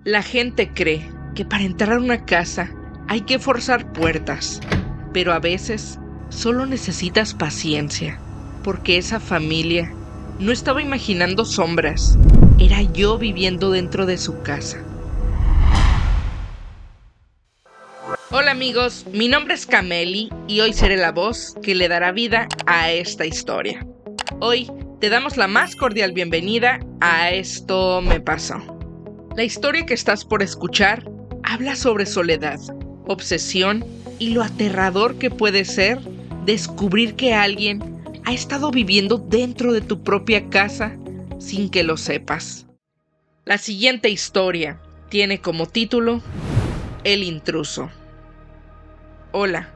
La gente cree que para entrar a una casa hay que forzar puertas, pero a veces solo necesitas paciencia, porque esa familia no estaba imaginando sombras, era yo viviendo dentro de su casa. Hola amigos, mi nombre es Cameli y hoy seré la voz que le dará vida a esta historia. Hoy te damos la más cordial bienvenida a Esto me pasó. La historia que estás por escuchar habla sobre soledad, obsesión y lo aterrador que puede ser descubrir que alguien ha estado viviendo dentro de tu propia casa sin que lo sepas. La siguiente historia tiene como título El intruso. Hola,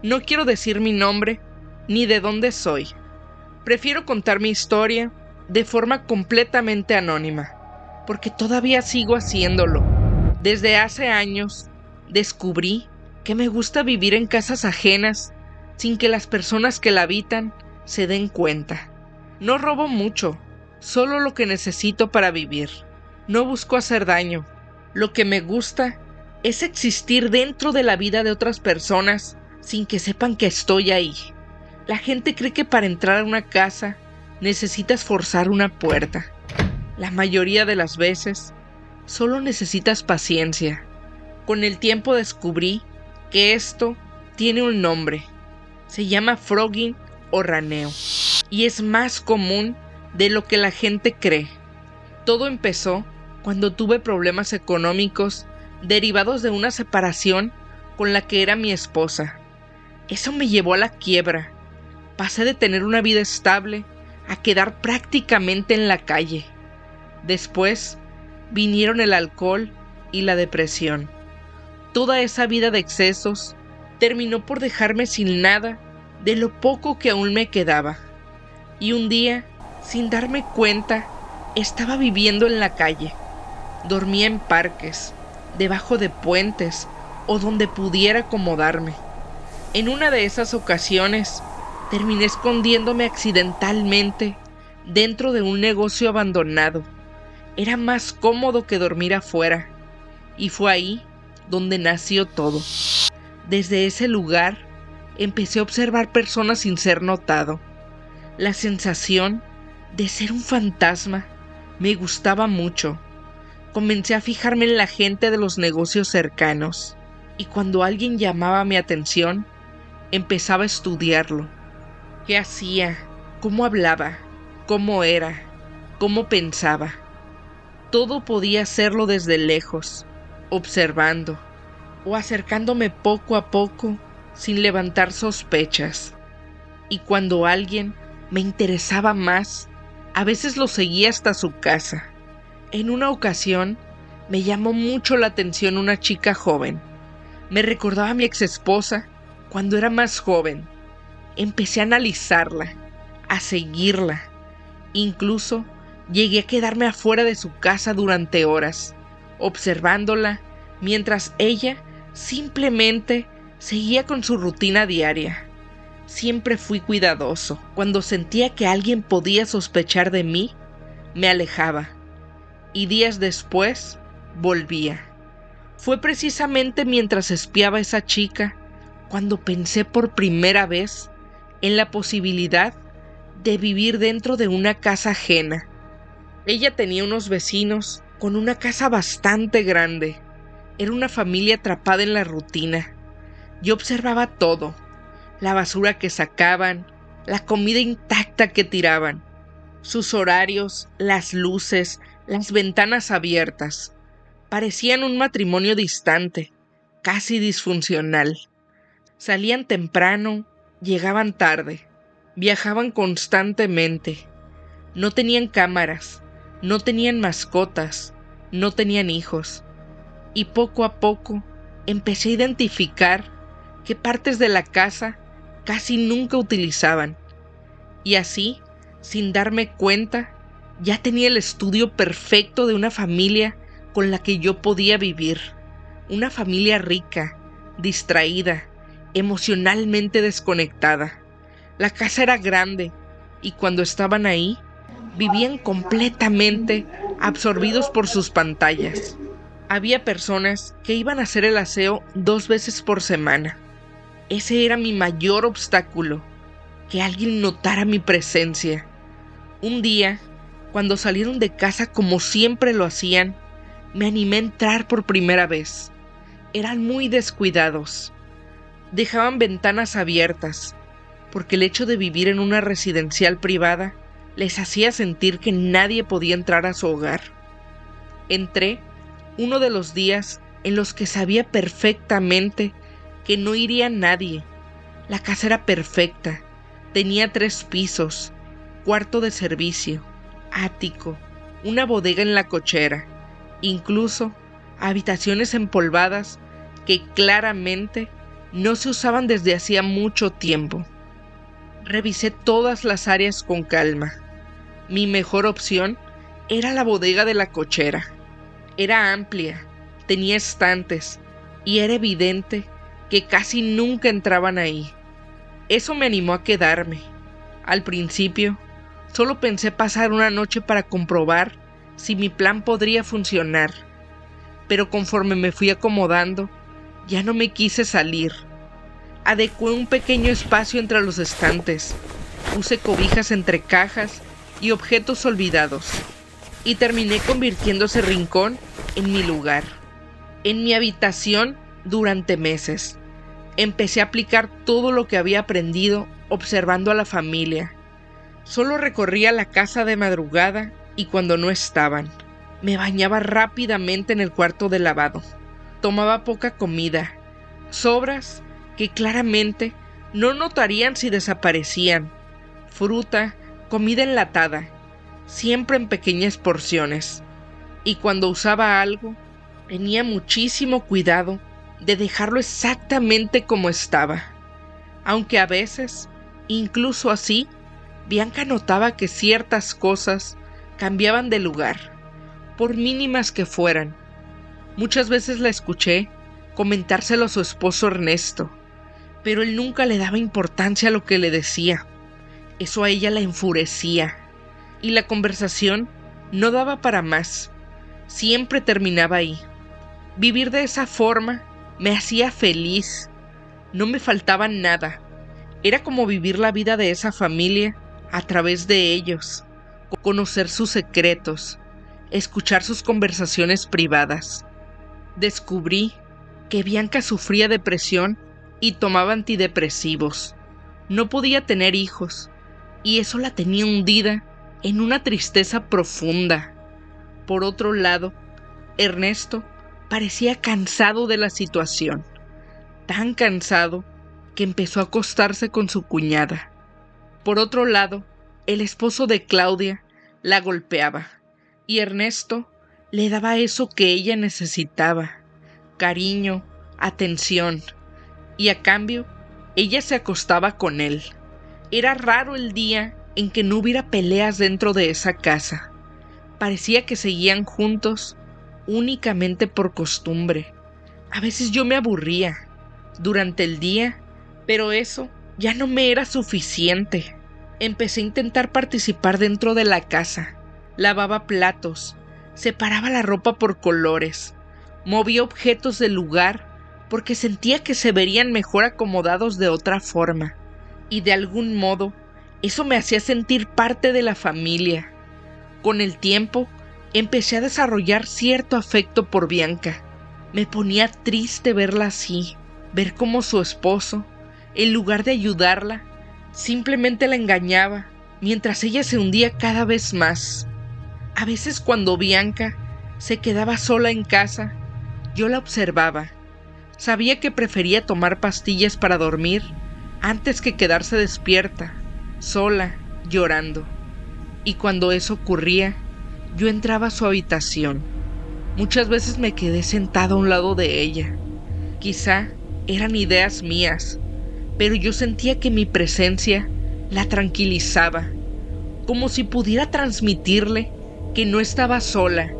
no quiero decir mi nombre ni de dónde soy. Prefiero contar mi historia de forma completamente anónima, porque todavía sigo haciéndolo. Desde hace años descubrí que me gusta vivir en casas ajenas sin que las personas que la habitan se den cuenta. No robo mucho, solo lo que necesito para vivir. No busco hacer daño. Lo que me gusta es existir dentro de la vida de otras personas sin que sepan que estoy ahí. La gente cree que para entrar a una casa necesitas forzar una puerta. La mayoría de las veces solo necesitas paciencia. Con el tiempo descubrí que esto tiene un nombre. Se llama frogging o raneo. Y es más común de lo que la gente cree. Todo empezó cuando tuve problemas económicos derivados de una separación con la que era mi esposa. Eso me llevó a la quiebra. Pasé de tener una vida estable a quedar prácticamente en la calle. Después vinieron el alcohol y la depresión. Toda esa vida de excesos terminó por dejarme sin nada de lo poco que aún me quedaba. Y un día, sin darme cuenta, estaba viviendo en la calle. Dormía en parques, debajo de puentes o donde pudiera acomodarme. En una de esas ocasiones, terminé escondiéndome accidentalmente dentro de un negocio abandonado. Era más cómodo que dormir afuera, y fue ahí donde nació todo. Desde ese lugar, empecé a observar personas sin ser notado. La sensación de ser un fantasma me gustaba mucho. Comencé a fijarme en la gente de los negocios cercanos, y cuando alguien llamaba mi atención, empezaba a estudiarlo. ¿Qué hacía? ¿Cómo hablaba? ¿Cómo era? ¿Cómo pensaba? Todo podía hacerlo desde lejos, observando o acercándome poco a poco sin levantar sospechas. Y cuando alguien me interesaba más, a veces lo seguía hasta su casa. En una ocasión, me llamó mucho la atención una chica joven. Me recordaba a mi exesposa cuando era más joven. Empecé a analizarla, a seguirla. Incluso llegué a quedarme afuera de su casa durante horas, observándola mientras ella simplemente seguía con su rutina diaria. Siempre fui cuidadoso. Cuando sentía que alguien podía sospechar de mí, me alejaba. Y días después, volvía. Fue precisamente mientras espiaba a esa chica cuando pensé por primera vez en la posibilidad de vivir dentro de una casa ajena. Ella tenía unos vecinos con una casa bastante grande. Era una familia atrapada en la rutina. Yo observaba todo: la basura que sacaban, la comida intacta que tiraban, sus horarios, las luces, las ventanas abiertas. Parecían un matrimonio distante, casi disfuncional. Salían temprano, llegaban tarde, viajaban constantemente. No tenían cámaras, no tenían mascotas, no tenían hijos. Y poco a poco empecé a identificar qué partes de la casa casi nunca utilizaban. Y así, sin darme cuenta, ya tenía el estudio perfecto de una familia con la que yo podía vivir. Una familia rica, distraída, emocionalmente desconectada. La casa era grande y cuando estaban ahí, vivían completamente absorbidos por sus pantallas. Había personas que iban a hacer el aseo 2 veces por semana. Ese era mi mayor obstáculo, que alguien notara mi presencia. Un día, cuando salieron de casa como siempre lo hacían, me animé a entrar por primera vez. Eran muy descuidados. Dejaban ventanas abiertas, porque el hecho de vivir en una residencial privada les hacía sentir que nadie podía entrar a su hogar. Entré uno de los días en los que sabía perfectamente que no iría nadie. La casa era perfecta, tenía 3 pisos, cuarto de servicio, ático, una bodega en la cochera, incluso habitaciones empolvadas que claramente no se usaban desde hacía mucho tiempo. Revisé todas las áreas con calma. Mi mejor opción era la bodega de la cochera. Era amplia, tenía estantes y era evidente que casi nunca entraban ahí. Eso me animó a quedarme. Al principio, solo pensé pasar una noche para comprobar si mi plan podría funcionar, pero conforme me fui acomodando, ya no me quise salir. Adecué un pequeño espacio entre los estantes, puse cobijas entre cajas y objetos olvidados, y terminé convirtiendo ese rincón en mi lugar, en mi habitación durante meses. Empecé a aplicar todo lo que había aprendido observando a la familia. Solo recorría la casa de madrugada y cuando no estaban. Me bañaba rápidamente en el cuarto de lavado. Tomaba poca comida, sobras que claramente no notarían si desaparecían. Fruta, comida enlatada, siempre en pequeñas porciones. Y cuando usaba algo, tenía muchísimo cuidado de dejarlo exactamente como estaba. Aunque a veces, incluso así, Bianca notaba que ciertas cosas cambiaban de lugar, por mínimas que fueran. Muchas veces la escuché comentárselo a su esposo Ernesto, pero él nunca le daba importancia a lo que le decía. Eso a ella la enfurecía, y la conversación no daba para más. Siempre terminaba ahí. Vivir de esa forma me hacía feliz. No me faltaba nada. Era como vivir la vida de esa familia a través de ellos, conocer sus secretos, escuchar sus conversaciones privadas. Descubrí que Bianca sufría depresión y tomaba antidepresivos. No podía tener hijos, y eso la tenía hundida en una tristeza profunda. Por otro lado, Ernesto parecía cansado de la situación, tan cansado que empezó a acostarse con su cuñada. Por otro lado, el esposo de Claudia la golpeaba, y Ernesto le daba eso que ella necesitaba: cariño, atención, y a cambio, ella se acostaba con él. Era raro el día en que no hubiera peleas dentro de esa casa. Parecía que seguían juntos únicamente por costumbre. A veces yo me aburría durante el día, pero eso ya no me era suficiente. Empecé a intentar participar dentro de la casa. Lavaba platos, separaba la ropa por colores, movía objetos del lugar porque sentía que se verían mejor acomodados de otra forma. Y de algún modo, eso me hacía sentir parte de la familia. Con el tiempo, empecé a desarrollar cierto afecto por Bianca. Me ponía triste verla así, ver cómo su esposo, en lugar de ayudarla, simplemente la engañaba, mientras ella se hundía cada vez más. A veces cuando Bianca se quedaba sola en casa, yo la observaba. Sabía que prefería tomar pastillas para dormir antes que quedarse despierta, sola, llorando. Y cuando eso ocurría, yo entraba a su habitación. Muchas veces me quedé sentado a un lado de ella. Quizá eran ideas mías, pero yo sentía que mi presencia la tranquilizaba, como si pudiera transmitirle que no estaba sola,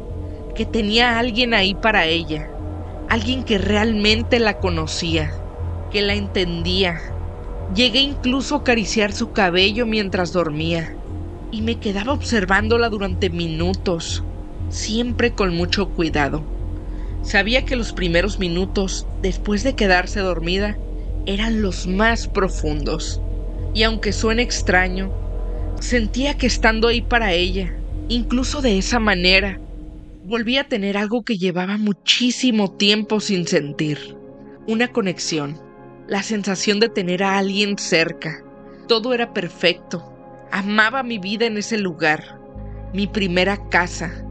que tenía a alguien ahí para ella, alguien que realmente la conocía, que la entendía. Llegué incluso a acariciar su cabello mientras dormía, y me quedaba observándola durante minutos, siempre con mucho cuidado. Sabía que los primeros minutos, después de quedarse dormida, eran los más profundos. Y aunque suene extraño, sentía que estando ahí para ella, incluso de esa manera, volví a tener algo que llevaba muchísimo tiempo sin sentir. Una conexión, la sensación de tener a alguien cerca. Todo era perfecto. Amaba mi vida en ese lugar, mi primera casa.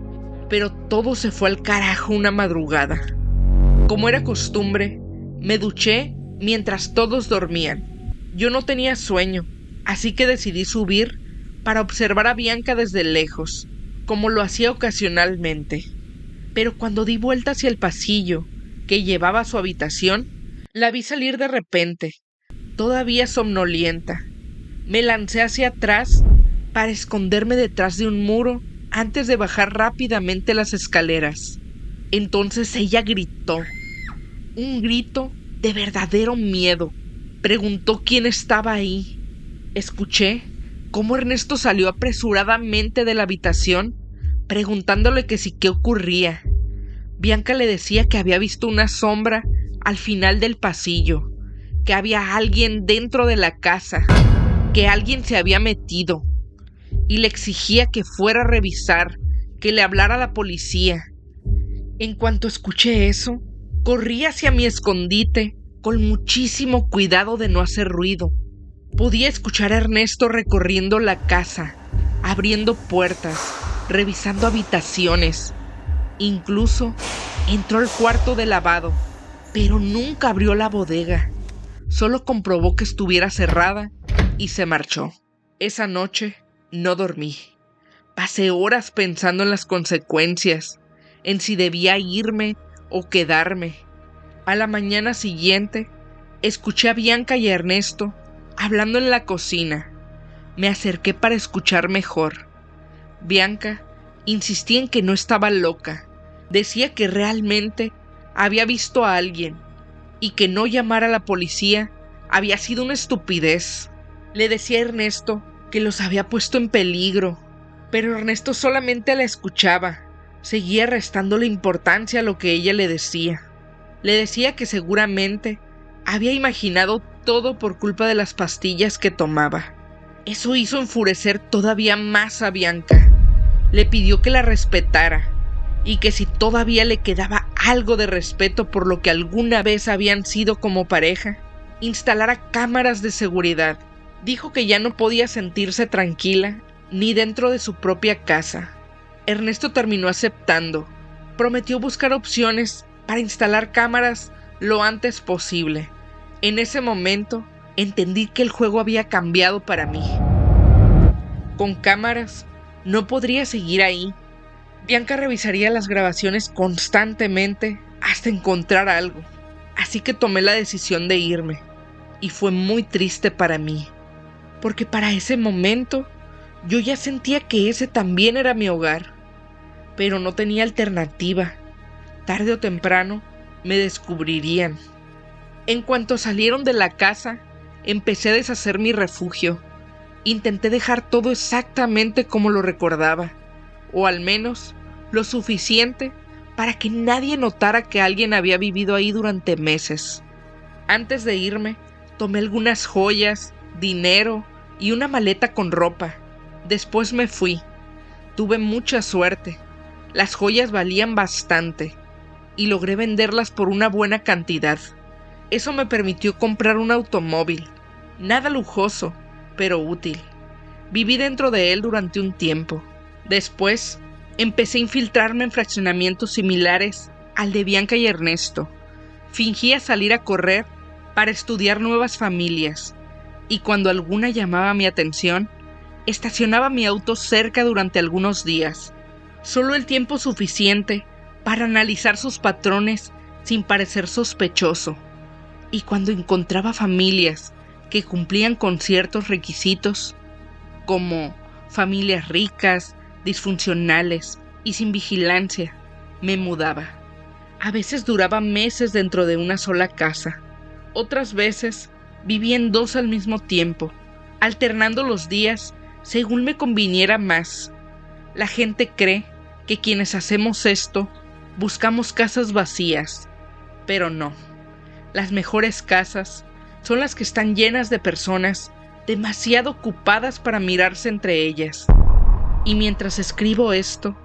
Pero todo se fue al carajo una madrugada. Como era costumbre, me duché mientras todos dormían. Yo no tenía sueño, así que decidí subir para observar a Bianca desde lejos, como lo hacía ocasionalmente. Pero cuando di vuelta hacia el pasillo que llevaba a su habitación, la vi salir de repente, todavía somnolienta. Me lancé hacia atrás para esconderme detrás de un muro antes de bajar rápidamente las escaleras. Entonces ella gritó, un grito de verdadero miedo. Preguntó quién estaba ahí. Escuché cómo Ernesto salió apresuradamente de la habitación, preguntándole que si qué ocurría. Bianca le decía que había visto una sombra al final del pasillo, que había alguien dentro de la casa, que alguien se había metido, y le exigía que fuera a revisar, que le hablara a la policía. En cuanto escuché eso, corrí hacia mi escondite con muchísimo cuidado de no hacer ruido. Podía escuchar a Ernesto recorriendo la casa, abriendo puertas, revisando habitaciones. Incluso entró al cuarto de lavado, pero nunca abrió la bodega. Solo comprobó que estuviera cerrada y se marchó. Esa noche no dormí. Pasé horas pensando en las consecuencias, en si debía irme o quedarme. A la mañana siguiente, escuché a Bianca y a Ernesto hablando en la cocina. Me acerqué para escuchar mejor. Bianca insistía en que no estaba loca. Decía que realmente había visto a alguien y que no llamar a la policía había sido una estupidez. Le decía a Ernesto que los había puesto en peligro, pero Ernesto solamente la escuchaba. Seguía restándole importancia a lo que ella le decía. Le decía que seguramente había imaginado todo por culpa de las pastillas que tomaba. Eso hizo enfurecer todavía más a Bianca. Le pidió que la respetara y que si todavía le quedaba algo de respeto por lo que alguna vez habían sido como pareja, instalara cámaras de seguridad. Dijo que ya no podía sentirse tranquila ni dentro de su propia casa. Ernesto terminó aceptando. Prometió buscar opciones para instalar cámaras lo antes posible. En ese momento entendí que el juego había cambiado para mí. Con cámaras no podría seguir ahí. Bianca revisaría las grabaciones constantemente hasta encontrar algo. Así que tomé la decisión de irme. Y fue muy triste para mí, porque para ese momento yo ya sentía que ese también era mi hogar, pero no tenía alternativa. Tarde o temprano me descubrirían. En cuanto salieron de la casa, empecé a deshacer mi refugio. Intenté dejar todo exactamente como lo recordaba, o al menos lo suficiente para que nadie notara que alguien había vivido ahí durante meses. Antes de irme, tomé algunas joyas, dinero y una maleta con ropa. Después me fui. Tuve mucha suerte. Las joyas valían bastante y logré venderlas por una buena cantidad. Eso me permitió comprar un automóvil. Nada lujoso, pero útil. Viví dentro de él durante un tiempo. Después, empecé a infiltrarme en fraccionamientos similares al de Bianca y Ernesto. Fingía salir a correr para estudiar nuevas familias, y cuando alguna llamaba mi atención, estacionaba mi auto cerca durante algunos días, solo el tiempo suficiente para analizar sus patrones sin parecer sospechoso. Y cuando encontraba familias que cumplían con ciertos requisitos, como familias ricas, disfuncionales y sin vigilancia, me mudaba. A veces duraba meses dentro de una sola casa. Otras veces vivía en dos al mismo tiempo, alternando los días según me conviniera más. La gente cree que quienes hacemos esto buscamos casas vacías, pero no. Las mejores casas son las que están llenas de personas demasiado ocupadas para mirarse entre ellas. Y mientras escribo esto,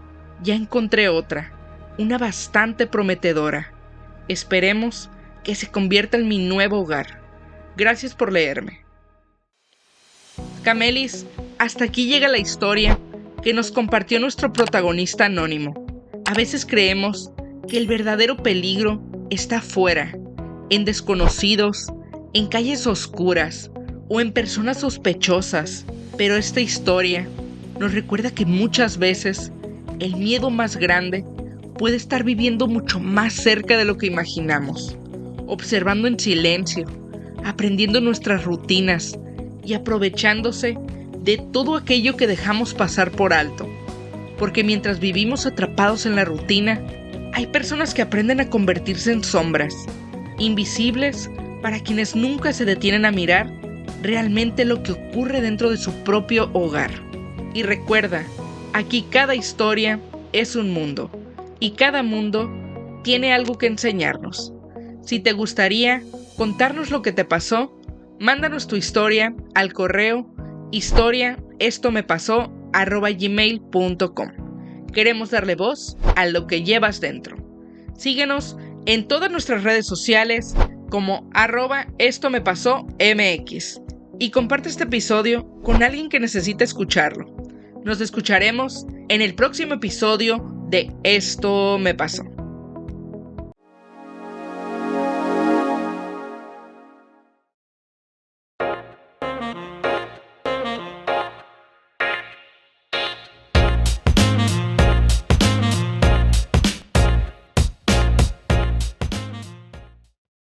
ya encontré otra, una bastante prometedora. Esperemos que se convierta en mi nuevo hogar. Gracias por leerme. Camelis, hasta aquí llega la historia que nos compartió nuestro protagonista anónimo. A veces creemos que el verdadero peligro está afuera, en desconocidos, en calles oscuras o en personas sospechosas, pero esta historia nos recuerda que muchas veces el miedo más grande puede estar viviendo mucho más cerca de lo que imaginamos, observando en silencio, aprendiendo nuestras rutinas y aprovechándose de todo aquello que dejamos pasar por alto. Porque mientras vivimos atrapados en la rutina, hay personas que aprenden a convertirse en sombras, invisibles para quienes nunca se detienen a mirar realmente lo que ocurre dentro de su propio hogar. Y recuerda, aquí cada historia es un mundo, y cada mundo tiene algo que enseñarnos. Si te gustaría contarnos lo que te pasó, mándanos tu historia al correo historiaestomepasó@gmail.com. Queremos darle voz a lo que llevas dentro. Síguenos en todas nuestras redes sociales como @estomepasómx y comparte este episodio con alguien que necesite escucharlo. Nos escucharemos en el próximo episodio de Esto Me Pasó.